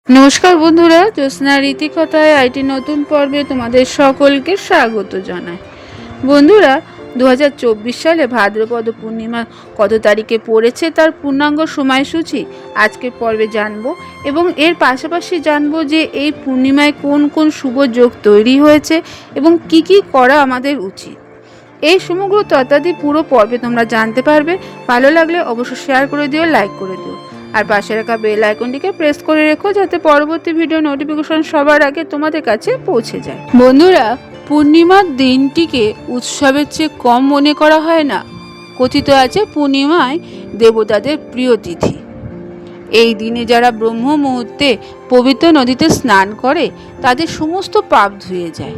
নমস্কার বন্ধুরা, জ্যোৎস্না রীতিকথায় আইটি নতুন পর্বে তোমাদের সকলকে স্বাগত জানাই। বন্ধুরা, 2024 সালে ভাদ্রপদ পূর্ণিমা কত তারিখে পড়েছে তার পূর্ণাঙ্গ সময়সূচি আজকের পর্বে জানবো, এবং এর পাশাপাশি জানবো যে এই পূর্ণিমায় কোন কোন শুভ যোগ তৈরি হয়েছে এবং কি কি করা আমাদের উচিত। এই সমগ্র তত্ত্বাদি পুরো পর্বে তোমরা জানতে পারবে। ভালো লাগলে অবশ্যই শেয়ার করে দিও, লাইক করে দিও, আর পাশে রাখা বেল আইকনটিকে প্রেস করে রেখো যাতে পরবর্তী ভিডিও নোটিফিকেশন সবার আগে তোমাদের কাছে পৌঁছে যায়। বন্ধুরা, পূর্ণিমার দিনটিকে উৎসবের চেয়ে কম মনে করা হয় না। কথিত আছে পূর্ণিমায় দেবতাদের প্রিয় তিথি। এই দিনে যারা ব্রহ্ম মুহূর্তে পবিত্র নদীতে স্নান করে তাদের সমস্ত পাপ ধুয়ে যায়।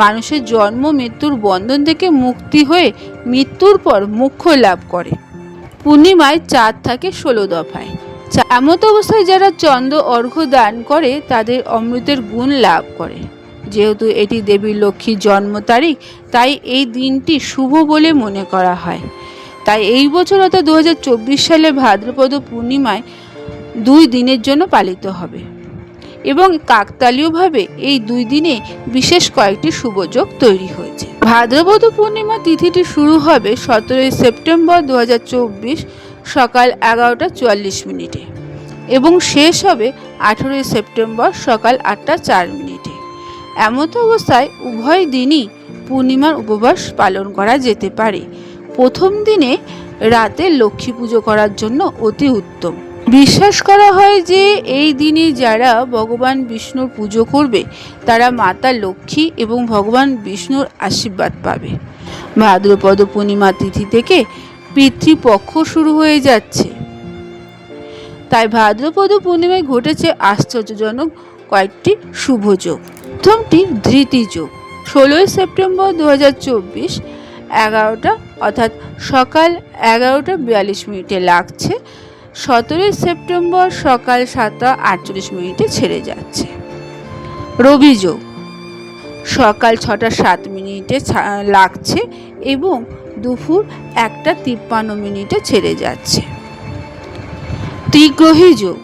মানুষের জন্ম মৃত্যুর বন্ধন থেকে মুক্তি হয়ে মৃত্যুর পর মোক্ষ লাভ করে। পূর্ণিমায় চাঁদ থাকে 16 দফায়। এমত অবস্থায় যারা চন্দ্র অর্ঘ্য দান করে তাদের অমৃতের গুণ লাভ করে। যেহেতু এটি দেবী লক্ষ্মীর জন্ম তারিখ, তাই এই দিনটি শুভ বলে মনে করা হয়। তাই এই বছর অর্থাৎ 2024 সালে ভাদ্রপদ পূর্ণিমায় 2 দিনের জন্য পালিত হবে, এবং কাকতালীয়ভাবে এই 2 দিনে বিশেষ কয়েকটি শুভযোগ তৈরি হয়েছে। ভাদ্রপদ পূর্ণিমা তিথিটি শুরু হবে 17 সেপ্টেম্বর 2024 সকাল 11টা 44 মিনিটে এবং শেষ হবে 18 সেপ্টেম্বর সকাল 8টা 4 মিনিটে। এমত অবস্থায় উভয় দিনই পূর্ণিমার উপবাস পালন করা যেতে পারে। প্রথম দিনে রাতে লক্ষ্মী পুজো করার জন্য অতি উত্তম। বিশ্বাস করা হয় যে এই দিনে যারা ভগবান বিষ্ণুর পুজো করবে তারা মাতা লক্ষ্মী এবং ভগবান বিষ্ণুর আশীর্বাদ পাবে। ভাদ্রপদ পূর্ণিমা তিথি থেকে পিতৃপক্ষ শুরু হয়ে যাচ্ছে, তাই ভাদ্রপদ পূর্ণিমায় ঘটেছে আশ্চর্যজনক কয়েকটি শুভযোগ। প্রথমটি ধৃতি যোগ। 16 সেপ্টেম্বর 2024 11টা অর্থাৎ সকাল 11টা 42 মিনিটে লাগছে। 17 সেপ্টেম্বর সকাল 7টা 48 মিনিটে ছেড়ে যাচ্ছে। রবি যোগ। সকাল 6টা 7 মিনিটে লাগছে এবং দুপুর 1টা 53 মিনিটে ছেড়ে যাচ্ছে। ত্রিগ্রহী যোগ।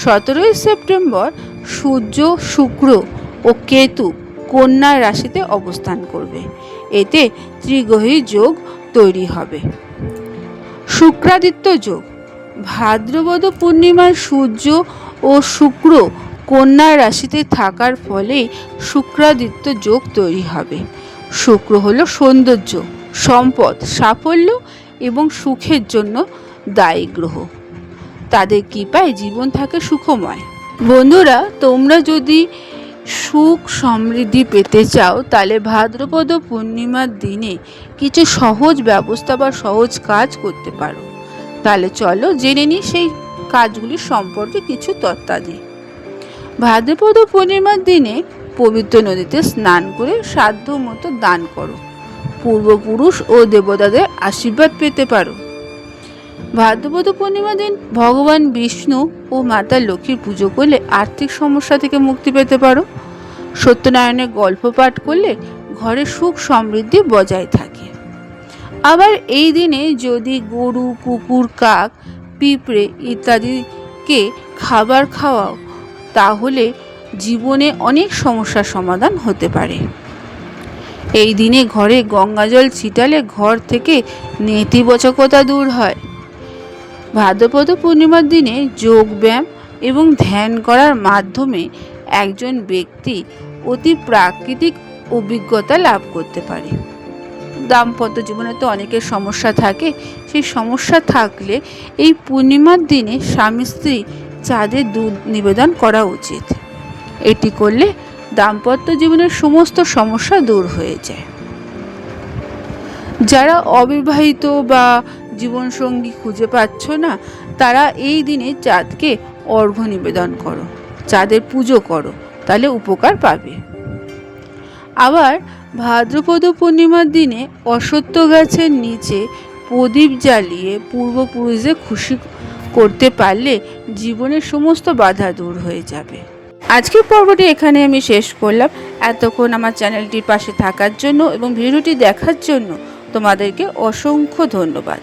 17 সেপ্টেম্বর সূর্য, শুক্র ও কেতু কন্যা রাশিতে অবস্থান করবে। এতে ত্রিগ্রহী যোগ তৈরি হবে। শুক্রাদিত্য যোগ। ভাদ্রপদ পূর্ণিমায় সূর্য ও শুক্র কন্যা রাশিতে থাকার ফলে শুক্রাদিত্য যোগ তৈরি হবে। শুক্র হলো সৌন্দর্য, সম্পদ, সাফল্য এবং সুখের জন্য দায়ী গ্রহ। তাদের কৃপায় জীবন থাকে সুখময়। বন্ধুরা, তোমরা যদি সুখ সমৃদ্ধি পেতে চাও তাহলে ভাদ্রপদ পূর্ণিমার দিনে কিছু সহজ ব্যবস্থা বা সহজ কাজ করতে পারো। তাহলে চলো জেনে নিই সেই কাজগুলি সম্পর্কে কিছু তথ্যাদি। ভাদ্রপদ পূর্ণিমার দিনে পবিত্র নদীতে স্নান করে সাধ্য মতো দান করো। পূর্বপুরুষ ও দেবতাদের আশীর্বাদ পেতে পারো। ভাদ্রপদ পূর্ণিমার দিন ভগবান বিষ্ণু ও মাতা লক্ষ্মীর পুজো করলে আর্থিক সমস্যা থেকে মুক্তি পেতে পারো। সত্যনারায়ণের গল্প পাঠ করলে ঘরে সুখ সমৃদ্ধি বজায় থাকে। আবার এই দিনে যদি গরু, কুকুর, কাক, পিঁপড়ে ইত্যাদিকে খাবার খাওয়াও তাহলে জীবনে অনেক সমস্যার সমাধান হতে পারে। এই দিনে ঘরে গঙ্গাজল ছিটালে ঘর থেকে নেতিবাচকতা দূর হয়। ভাদ্রপদ পূর্ণিমার দিনে যোগ ব্যায়াম এবং ধ্যান করার মাধ্যমে একজন ব্যক্তি অতি প্রাকৃতিক অভিজ্ঞতা লাভ করতে পারে। দাম্পত্য জীবনে তো অনেকের সমস্যা থাকে, সেই সমস্যা থাকলে এই পূর্ণিমার দিনে স্বামী স্ত্রী চাঁদের দুধ নিবেদন করা উচিত। এটি করলে দাম্পত্য জীবনের সমস্ত সমস্যা দূর হয়ে যায়। যারা অবিবাহিত বা জীবনসঙ্গী খুঁজে পাচ্ছ না তারা এই দিনে চাঁদকে অর্ঘ্য নিবেদন করো, চাঁদের পুজো করো, তাহলে উপকার পাবে। আবার ভাদ্রপদ পূর্ণিমার দিনে অশ্বত্থ গাছের নিচে প্রদীপ জ্বালিয়ে পূর্বপুরুষদের খুশি করতে পারলে জীবনের সমস্ত বাধা দূর হয়ে যাবে। আজকের পর্বটি এখানে আমি শেষ করলাম। এতক্ষণ আমার চ্যানেলটির পাশে থাকার জন্য এবং ভিডিওটি দেখার জন্য তোমাদেরকে অসংখ্য ধন্যবাদ।